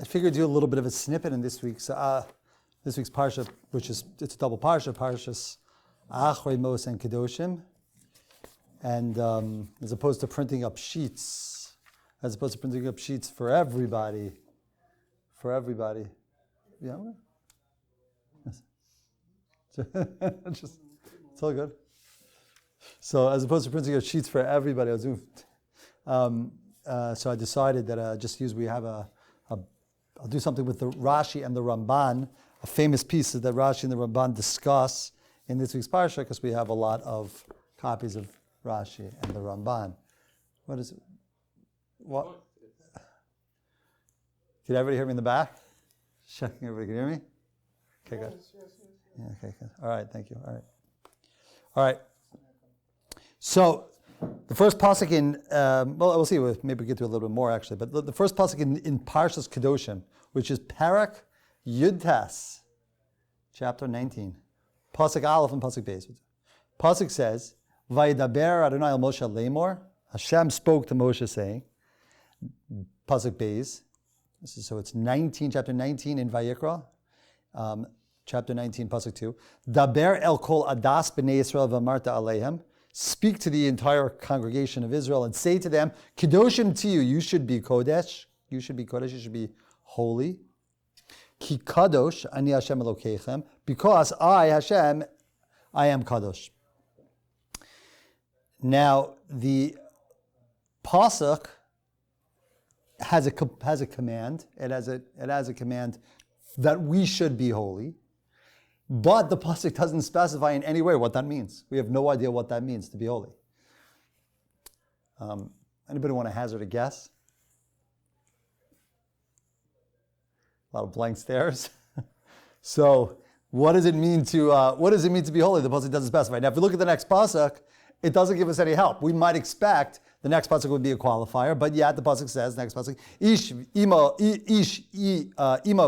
figured do a little bit of a snippet in this week's Parsha, which is, it's a double Parsha, Parshas Achrei Mos and Kedoshim. And as opposed to printing up sheets for everybody. Yeah? Yes. It's all good. So as opposed to printing up sheets for everybody, so I decided that I'll do something with the Rashi and the Ramban, a famous piece that Rashi and the Ramban discuss in this week's Parsha, because we have a lot of copies of Rashi and the Ramban. What is it? What? Can everybody hear me in the back? Checking, everybody can hear me? Okay, good. Yeah, okay, good. All right, thank you. All right. So the first pasuk in, we'll see, maybe we get to a little bit more actually, but the first pasuk in Parshas Kedoshim, which is Parak Yud Tes, chapter 19, pasuk Aleph and pasuk Beis. Pasuk says, Vayidaber Adonai el Moshe Lemor, Hashem spoke to Moshe saying, pasuk Beis. So it's 19, chapter 19 in Vayikra, chapter 19, pasuk 2. Daber el kol adas b'nei Yisrael v'amarta aleihem. Speak to the entire congregation of Israel and say to them, Kedoshim to you, you should be Kodesh, you should be holy. Ki kadosh ani Hashem Elokeichem, because I, Hashem, I am Kadosh. Now, the pasuk has a command. It has a command that we should be holy. But the pasuk doesn't specify in any way what that means. We have no idea what that means to be holy. Anybody want to hazard a guess? A lot of blank stares. So, what does it mean to be holy? The pasuk doesn't specify. Now, if you look at the next pasuk, it doesn't give us any help. We might expect the next pasuk would be a qualifier, but yet the pasuk says, next pasuk, Ish ima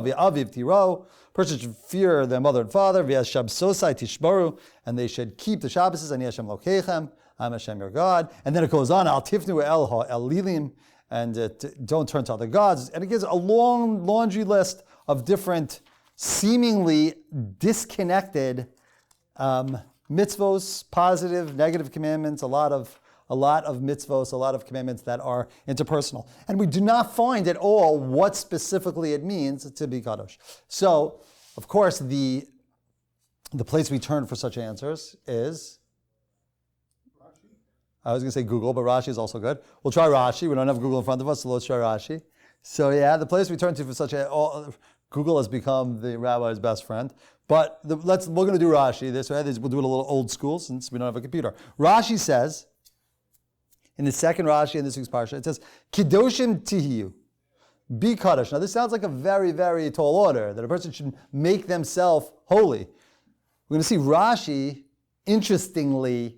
v'aviv tiro. Person should fear their mother and father, v'yashab sosai tishbaru, and they should keep the Shabbos, and Hashem lokeichem, I'm Hashem your God. And then it goes on, al tifnu el lilim, and don't turn to other gods. And it gives a long laundry list of different, seemingly disconnected mitzvos, positive, negative commandments, a lot of mitzvos, a lot of commandments that are interpersonal. And we do not find at all what specifically it means to be Kadosh. So, of course, the place we turn for such answers is, Rashi. I was going to say Google, but Rashi is also good. We'll try Rashi. We don't have Google in front of us, so let's try Rashi. So yeah, the place we turn to for such Google has become the rabbi's best friend. But we're going to do Rashi. We'll do it a little old school since we don't have a computer. Rashi says, in the second Rashi in this week's Parsha, it says, Kedoshim tihiyu, be Kadosh. Now this sounds like a very, very tall order, that a person should make themselves holy. We're going to see Rashi, interestingly,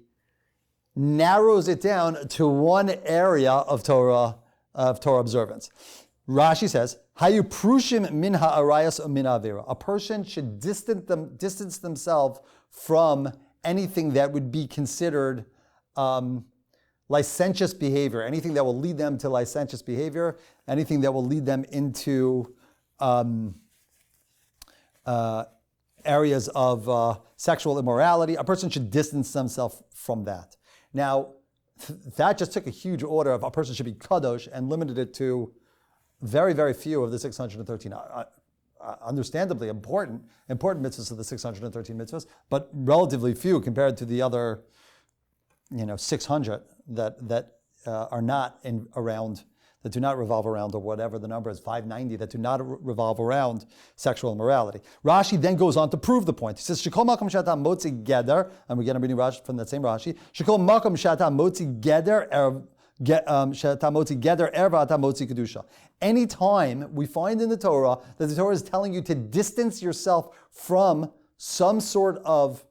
narrows it down to one area of Torah observance. Rashi says, Hayu prushim min ha'arayas min avera. A person should distance themselves from anything that would be considered licentious behavior, anything that will lead them to licentious behavior, anything that will lead them into areas of sexual immorality. A person should distance themselves from that. Now, that just took a huge order of a person should be kadosh and limited it to very, very few of the 613. Understandably important mitzvahs of the 613 mitzvahs, but relatively few compared to the other 600 that are not around, that do not revolve around, or whatever the number is, 590, that do not revolve around sexual immorality. Rashi then goes on to prove the point. He says, Shekol makom shata motzi geder, and again I'm reading Rashi from that same Rashi, Shekol makom shata motzi geder kedusha. Anytime we find in the Torah that the Torah is telling you to distance yourself from some sort of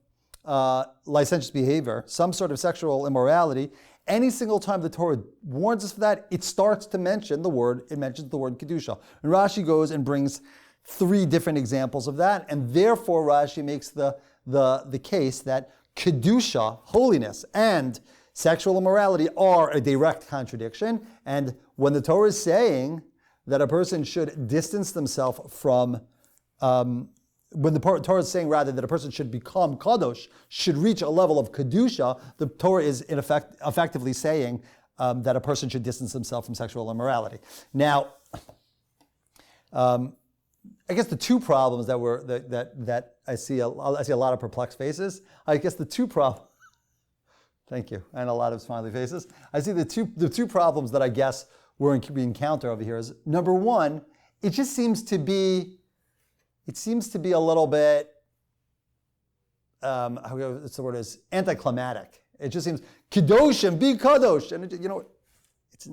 licentious behavior, some sort of sexual immorality, any single time the Torah warns us for that, it starts to mention it mentions the word kedusha. And Rashi goes and brings 3 different examples of that, and therefore Rashi makes the case that kedusha, holiness, and sexual immorality are a direct contradiction. And when the Torah is saying that a person should distance themselves from, when the Torah is saying rather that a person should become kadosh, should reach a level of kedusha, the Torah is in effect effectively saying that a person should distance himself from sexual immorality. Now, I guess the two problems that I see a lot of perplexed faces. I guess the two problems. Thank you, and a lot of smiley faces. I see the two problems that I guess we encounter over here is, number one, it seems to be a little bit, what's the word is, anticlimactic. It just seems, Kedoshim, be kadosh. And it's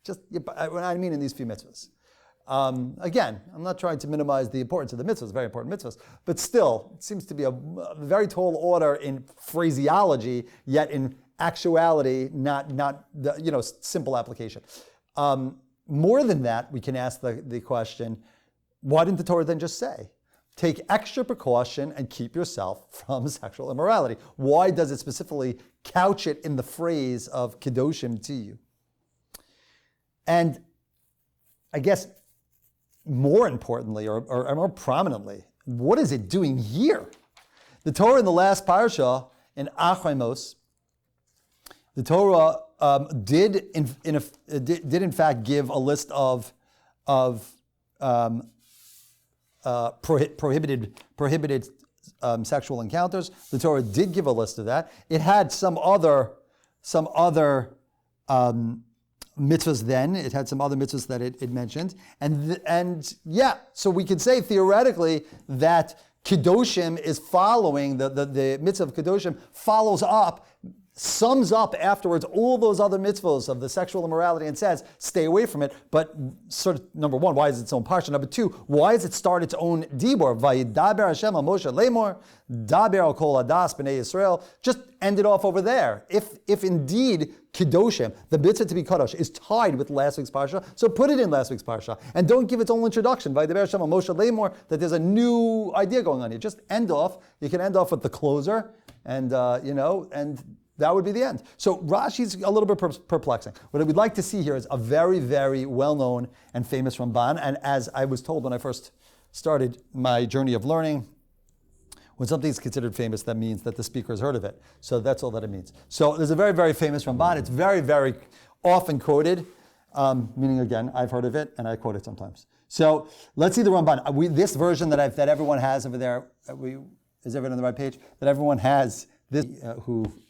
just, what I mean in these few mitzvahs. Again, I'm not trying to minimize the importance of the mitzvahs, very important mitzvahs, but still, it seems to be a very tall order in phraseology, yet in actuality, not the simple application. More than that, we can ask the question, why didn't the Torah then just say, take extra precaution and keep yourself from sexual immorality? Why does it specifically couch it in the phrase of Kedoshim to you? And I guess more importantly, or more prominently, what is it doing here? The Torah in the last Parsha, in Achrimos, the Torah did in fact give a list of prohibited sexual encounters. The Torah did give a list of that. It had some other mitzvahs then. It had some other mitzvahs that it mentioned. And so we could say theoretically that Kedoshim is following, the mitzvah of Kedoshim sums up afterwards all those other mitzvahs of the sexual immorality and says, stay away from it. But sort of, number one, why is it its own parsha? Number two, why does it start its own dibor? Vayidaber Hashem al Moshe lemor, daber al kol adas b'nei Yisrael. Just end it off over there. If indeed Kedoshim, the mitzvah to be kadosh, is tied with last week's parsha, so put it in last week's parsha, and don't give its own introduction. Vayidaber Hashem al Moshe lemor, that there's a new idea going on here. Just end off. You can end off with the closer, and and that would be the end. So Rashi's a little bit perplexing. What we'd like to see here is a very, very well-known and famous Ramban. And as I was told when I first started my journey of learning, when something's considered famous, that means that the speaker has heard of it. So that's all that it means. So there's a very, very famous Ramban. It's very, very often quoted, meaning, again, I've heard of it and I quote it sometimes. So let's see the Ramban. This version that everyone has over there, is everyone on the right page? That everyone has. This,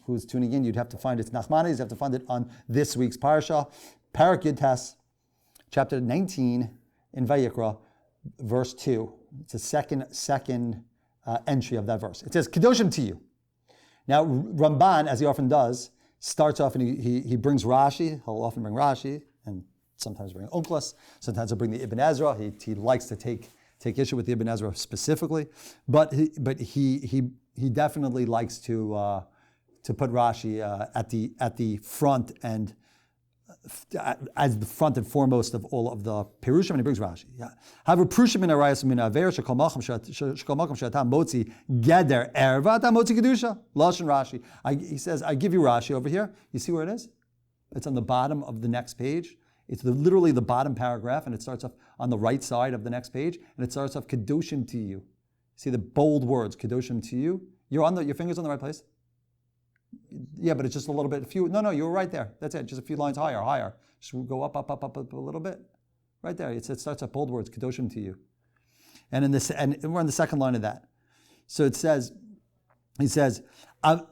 who's tuning in, you'd have to find it. It's Nachmanides, you have to find it on this week's Parsha, Parak Yud Tes, chapter 19 in Vayikra, verse 2. It's the second entry of that verse. It says, Kedoshim to you. Now, Ramban, as he often does, starts off and he brings Rashi. He'll often bring Rashi, and sometimes bring Onkelos. Sometimes he'll bring the Ibn Ezra. He likes to take issue with the Ibn Ezra specifically, but he definitely likes to put Rashi at the front and as the front and foremost of all of the Perushim, and he brings Rashi. Have a Perushim in Arayas min Aver shekol makom she'atam motzi geder erva atam motzi kedusha lashon Rashi. He says, I give you Rashi over here. You see where it is? It's on the bottom of the next page. It's literally the bottom paragraph, and it starts off on the right side of the next page, and it starts off Kedoshim to you. See the bold words, Kedoshim to you? Your finger's on the right place? Yeah, but it's just a little bit, no, you were right there. That's it, just a few lines higher. Just go up a little bit. Right there, it starts off bold words, Kedoshim to you. And we're on the second line of that. So he says,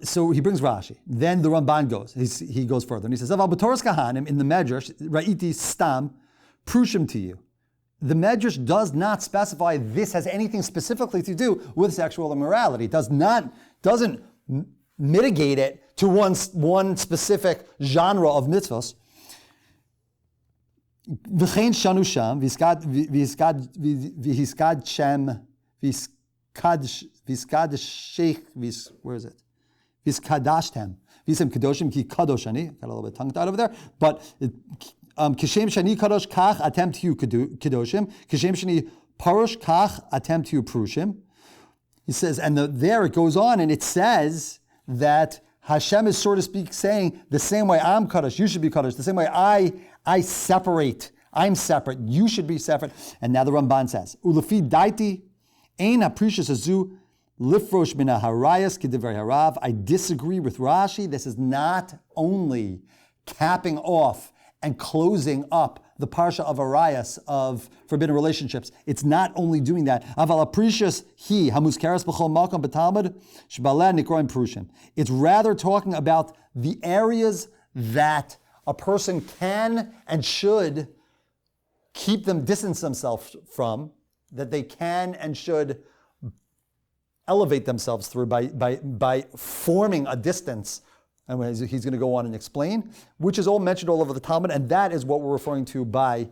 so he brings Rashi. Then the Ramban goes. He goes further and he says, "B'Toras Kahanim in the Medrash Ra'iti Stam Prushim to you." The Medrash does not specify this has anything specifically to do with sexual immorality. It doesn't mitigate it to one specific genre of mitzvahs. V'chein shanu sham v'hiskad shem v'hiskad sheikh where is it? V'hiskadashtem v'hisem kedoshim ki kadosh ani. Got a little bit tongue tied over there, but kishem shani kadosh kach atem tiyu kedoshim kishem shani parush kach atem tiyu prushim. He says, and there it goes on, and it says that Hashem is, so to speak, saying the same way I'm kadosh, you should be kadosh. The same way I separate I'm separate. You should be separate. And now the Ramban says, Ulefi daiti ein haprishus hazu lifrosh mina harayas k'divrei harav. I disagree with Rashi. This is not only capping off and closing up the Parsha of Arayas, of forbidden relationships. It's not only doing that. Aval aprishus hi hamuskeres b'chol makom b'talmud shbaleh nikroim prushim. It's rather talking about the areas that a person can and should distance themselves from, that they can and should elevate themselves through by forming a distance. And he's going to go on and explain, which is all mentioned all over the Talmud, and that is what we're referring to by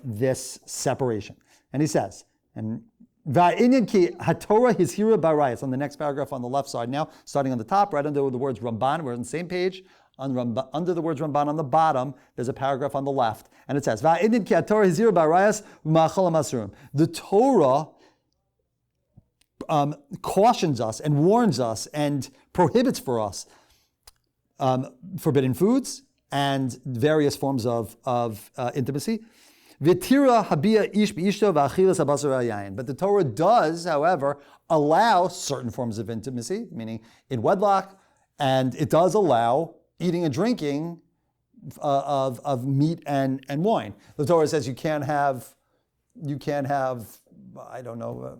this separation. And he says, and Va'inyan ki haTorah hizhira b'arayos, on the next paragraph on the left side now, starting on the top, right under the words Ramban, we're on the same page, under the words Ramban on the bottom, there's a paragraph on the left, and it says, Va'inyan ki haTorah hizhira b'arayos u'ma'achol ha'masurim. The Torah cautions us and warns us and prohibits for us forbidden foods and various forms of intimacy. V'tira habia ish b'ishto v'achilas habasar yayin. But the Torah does, however, allow certain forms of intimacy, meaning in wedlock, and it does allow eating and drinking of meat and wine. The Torah says you can't have, I don't know,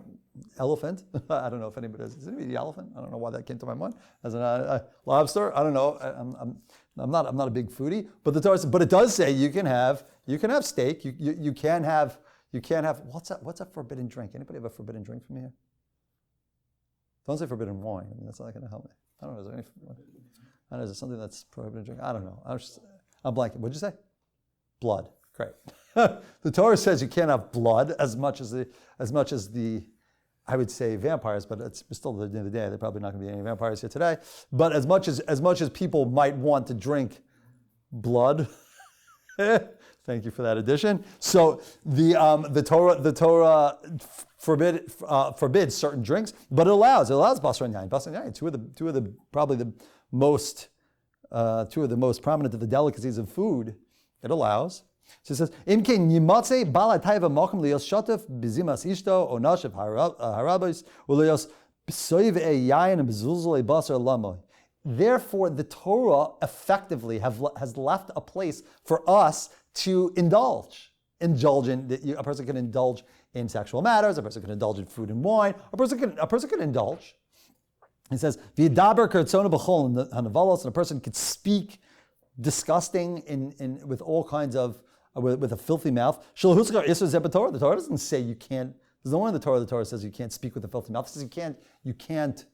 elephant. I don't know if anybody does anybody eat elephant? I don't know why that came to my mind. As a lobster, I don't know. I'm not a big foodie, but the Torah, but it does say you can have steak. You can have what's a forbidden drink? Anybody have a forbidden drink from here? Don't say forbidden wine. I mean, that's not going to help me. I don't know. Is there any? I don't know. Is there something that's prohibited drink? I don't know. I'm blanking. What'd you say? Blood. Great. The Torah says you can't have blood as much as the I would say vampires, but it's still the end of the day. There're probably not going to be any vampires here today. But as much as people might want to drink blood, thank you for that addition. So the Torah forbids certain drinks, but it allows basar and yain. Basar and yain, two of the probably the most prominent of the delicacies of food. It allows. So it says, "Imkein yimatze balai taiva malkum liyos shotef bizimas ishto onashev harabos uliyos b'soiv yayin and b'zulzulei basar lamoy." Therefore, the Torah effectively has left a place for us to indulge in. A person can indulge in sexual matters. A person can indulge in food and wine. A person can indulge. It says, "V'yidaber kertzona b'chol hanavalos," and a person could speak disgusting in with all kinds of with a filthy mouth. The Torah doesn't say you can't. There's no one in the Torah says you can't speak with a filthy mouth. It says you can't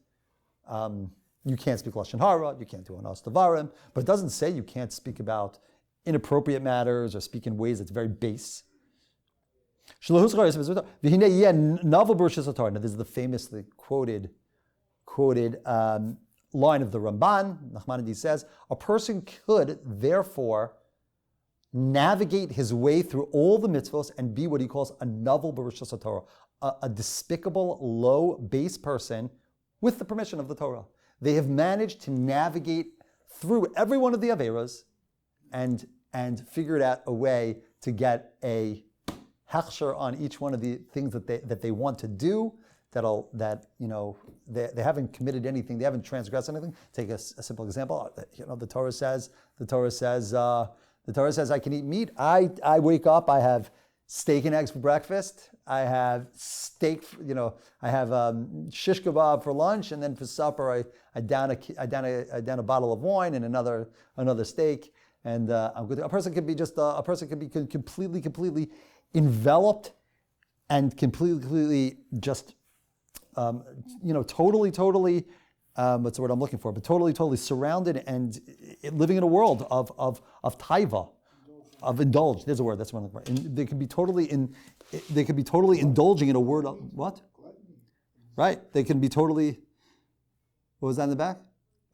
speak lashon hara. You can't do anas tavarim. But it doesn't say you can't speak about inappropriate matters or speak in ways that's very base. Now, this is the famously quoted line of the Ramban. Nachmanides says, a person could therefore navigate his way through all the mitzvos and be what he calls a novel b'rishos HaTorah, a despicable, low, base person with the permission of the Torah. They have managed to navigate through every one of the averas and figured out a way to get a hechsher on each one of the things that they want to do. They haven't committed anything, they haven't transgressed anything. Take a simple example. The Torah says I can eat meat. I wake up, I have steak and eggs for breakfast. I have steak, I have shish kebab for lunch, and then for supper I down a bottle of wine and another steak. And I'm good. A person can be completely enveloped and completely just totally, what's the word I'm looking for? But totally surrounded and living in a world of taiva, of indulge. There's a word. That's what I'm looking for. They can be totally indulging in a word of what? Right. They can be totally. What was that in the back?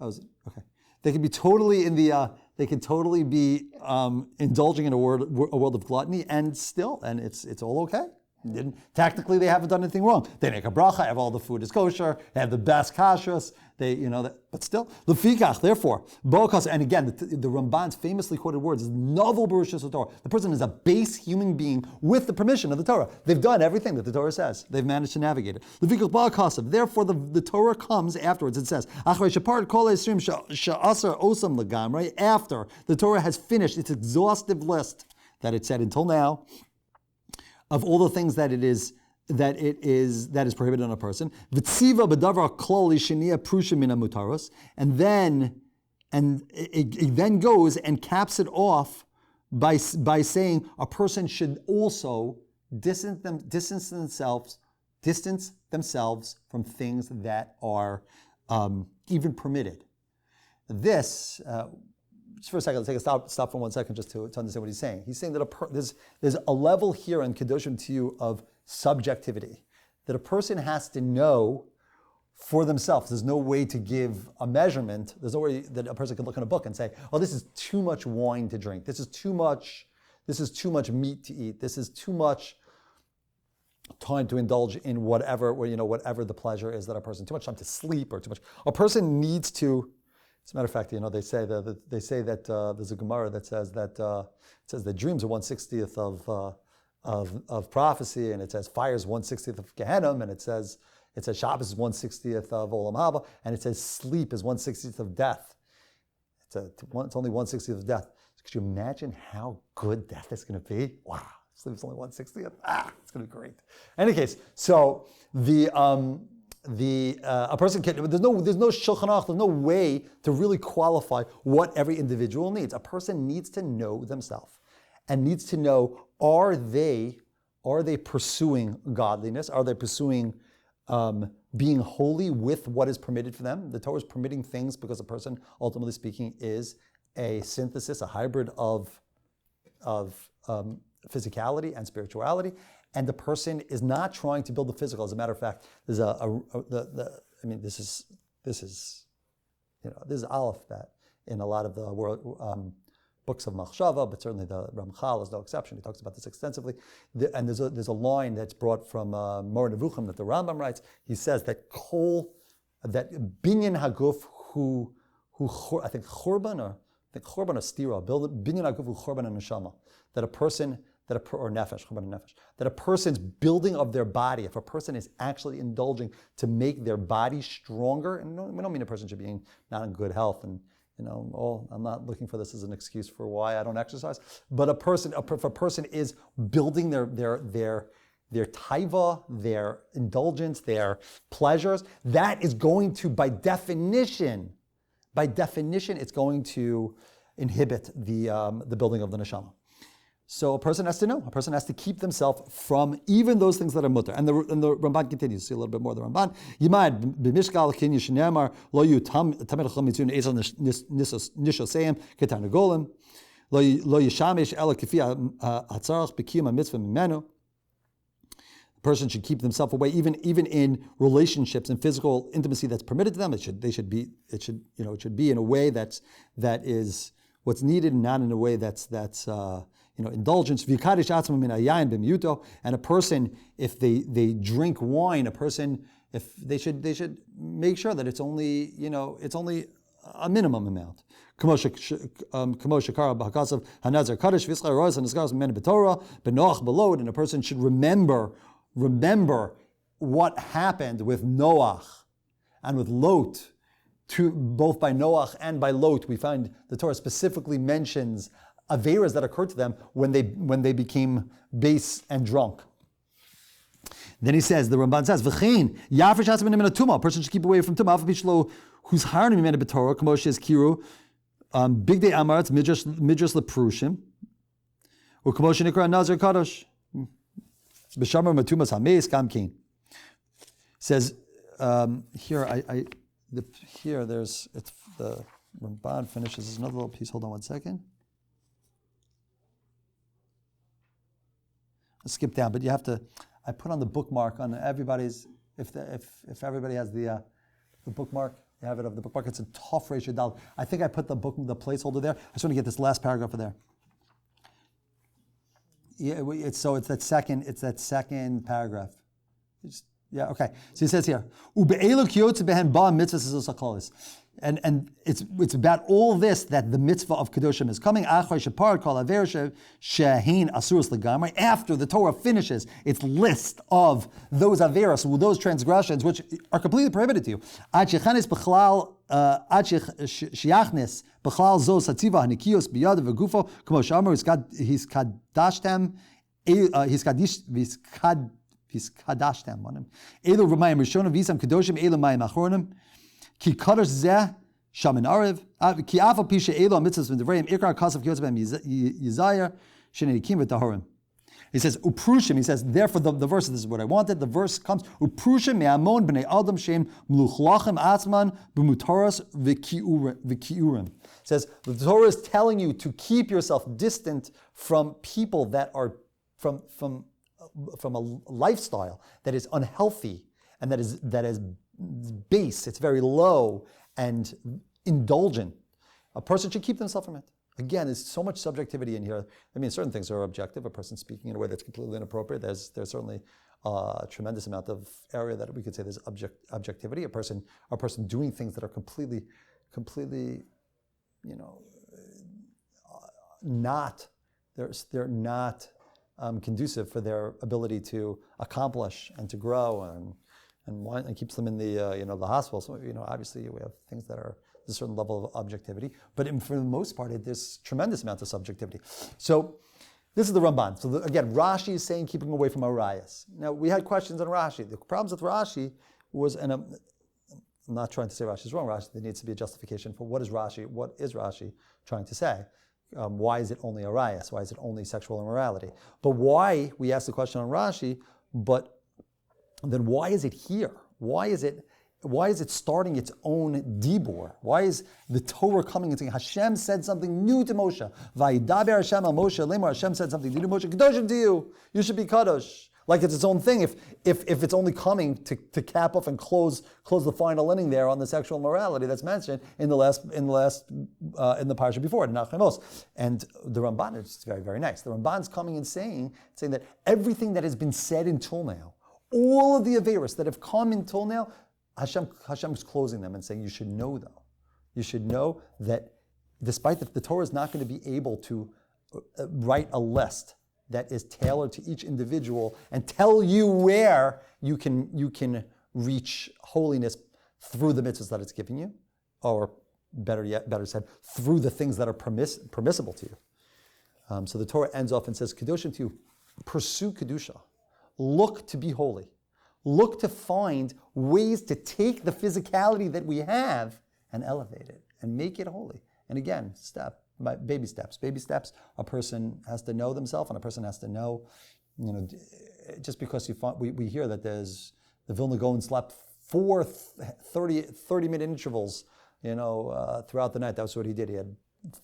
Okay. They can be totally in the. They can totally be indulging in a world of gluttony, and it's all okay. Technically, they haven't done anything wrong. They make a bracha, have all the food is kosher, they have the best kashrus, but still, lefikach, therefore, bokas, and again, the Ramban's famously quoted words is novel berushas Torah. The person is a base human being with the permission of the Torah. They've done everything that the Torah says. They've managed to navigate it. Lefikach ba'akasav. Therefore, the Torah comes afterwards. It says, achrei shapart kol esrim sha'asar osam legamrei. After the Torah has finished its exhaustive list that it said until now, of all the things that is prohibited on a person, v'tziva b'davar klali shenia prusha mina mutaros, and it then goes and caps it off by saying a person should also distance themselves from things that are even permitted. This. Just for a second, let's take a stop for 1 second just to understand what he's saying. He's saying that there's a level here in Kedoshim to you of subjectivity, that a person has to know for themselves. There's no way to give a measurement. There's no way that a person can look in a book and say, oh, this is too much wine to drink. This is too much meat to eat. This is too much time to indulge in whatever the pleasure is that a person, too much time to sleep or too much. A person needs to. As a matter of fact, they say that there's a Gemara that says that dreams are 1/60th of prophecy, and it says fire is 1/60th of Gehenna, and it says Shabbos is 1/60th of Olam Haba, and it says sleep is 1/60th of death. It's only 1/60th of death. So could you imagine how good death is going to be? Wow, sleep is only 1/60th. It's going to be great. In any case, so a person can. There's no Shulchan Aruch. There's no way to really qualify what every individual needs. A person needs to know themselves and needs to know: are they pursuing godliness? Are they pursuing being holy with what is permitted for them? The Torah is permitting things because a person, ultimately speaking, is a synthesis, a hybrid of physicality and spirituality. And the person is not trying to build the physical. As a matter of fact, there's this is aleph that in a lot of the world books of Machshava, but certainly the Ramchal is no exception. He talks about this extensively. And there's a line that's brought from Moreh Nevuchim that the Rambam writes. He says that binyan haguf who I think churban or stira, binyan haguf who churban and neshama, that a person. Or nefesh, that a person's building of their body, if a person is actually indulging to make their body stronger, and we don't mean a person should be not in good health, and I'm not looking for this as an excuse for why I don't exercise, but if a person is building their taiva, their indulgence, their pleasures, that is going to, by definition, it's going to inhibit the building of the neshama. So a person has to know. A person has to keep themselves from even those things that are mutter. And the Ramban continues. See a little bit more of the Ramban. Yimad b'mishkal kin yishnamar lo yu tamid chum mitzun ezel nishoseim ketanagolim lo yishamish ela kifi hatzarach b'kiyum hamitzvah mimenu. A person should keep themselves away, even in relationships and physical intimacy that's permitted to them. It should be in a way that is what's needed, and not in a way that's indulgence. And a person, if they drink wine, if they should make sure that it's only a minimum amount. And a person should remember what happened with Noach and with Lot. Both by Noach and by Lot, we find the Torah specifically mentions averas that occurred to them when they became base and drunk. Then he says, the Ramban says, "V'chein yafish hatzim min tumah." A person should keep away from tumah. Avishlo who's harnim mimena b'Torah, k'moshe is kiru, big day amaretz midrash leprushim, or k'moshe nikra nazir kadosh, b'shamar matumas hameis gamkein. Says here the Ramban finishes. There's another little piece. Hold on 1 second. I'll skip down, but you have to. I put on the bookmark on everybody's. If everybody has the bookmark, you have it of the bookmark. It's a tough ratio dal. I think I put the placeholder there. I just want to get this last paragraph of there. Yeah, it's that second paragraph. Okay. So he says here, and it's about all this that the mitzvah of Kedoshim is coming. After the Torah finishes its list of those averos, those transgressions which are completely prohibited to you. Viskadashtem on him. Elu Ramayim Rishonim Visam Kedoshim Elu Mayim Achronim Ki Kadosh Zeh Shamin Arev Ki Afal Pisha Elu Mitzvahs V'Devreim Ikar Kasav Kiyotz B'Hem Yizayah Shenedikim V'Tahorim. He says Uprushim. He says therefore the verse. This is what I wanted. The verse comes Uprushim Me'amon B'nei Adam Shem Mluchlachem Atzman B'Mutaras V'Kiurim. Says the Torah is telling you to keep yourself distant from people that are from a lifestyle that is unhealthy and that is base, it's very low and indulgent. A person should keep themselves from it. Again, there's so much subjectivity in here. I mean, certain things are objective. A person speaking in a way that's completely inappropriate, there's certainly a tremendous amount of area that we could say there's objectivity. A person doing things that are completely, they're not conducive for their ability to accomplish and to grow and keeps them in the the hospital. So obviously we have things that are a certain level of objectivity, but for the most part there's tremendous amounts of subjectivity. So this is the Ramban. So again, Rashi is saying keeping away from arayas. Now we had questions on Rashi. The problems with Rashi was, and I'm not trying to say Rashi is wrong. There needs to be a justification for what is Rashi trying to say. Why is it only arayas? Why is it only sexual immorality? But why, we asked the question on Rashi, but then why is it here? Why is it starting its own dibur? Why is the Torah coming and saying, Hashem said something new to Moshe. Vayidaber Hashem al Moshe lemar, Hashem said something new to Moshe. Kedoshim to you. You should be kadosh. Like it's its own thing. If it's only coming to cap off and close the final inning there on the sexual morality that's mentioned in the parsha before, in Nachemos. And the Ramban is very, very nice. The Ramban's coming and saying that everything that has been said until now, all of the averos that have come until now, Hashem's closing them and saying, you should know though. You should know that despite that the Torah is not going to be able to write a list that is tailored to each individual and tell you where you can reach holiness through the mitzvahs that it's giving you, or better said, through the things that are permissible to you. So the Torah ends off and says, Kedoshim to you, pursue Kedusha. Look to be holy. Look to find ways to take the physicality that we have and elevate it and make it holy. And again, baby steps. Baby steps, a person has to know themselves, and a person has to know, just because we hear that there's the Vilna Gaon slept 4 30-minute intervals, throughout the night. That was what he did. He had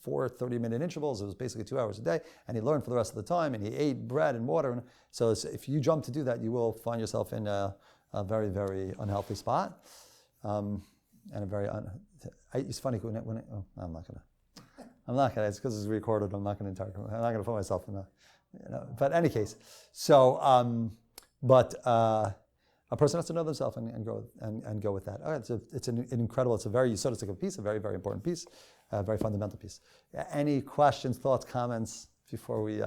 4 30-minute intervals. It was basically 2 hours a day, and he learned for the rest of the time, and he ate bread and water. And so if you jump to do that, you will find yourself in a very, very unhealthy spot. And a very, it's funny when I'm not gonna, it's because it's recorded, I'm not gonna put myself in but in any case, so, a person has to know themselves and go with that. All right, it's an incredible, it's a very Yesodistic piece, a very, very important piece, a very fundamental piece. Any questions, thoughts, comments before we...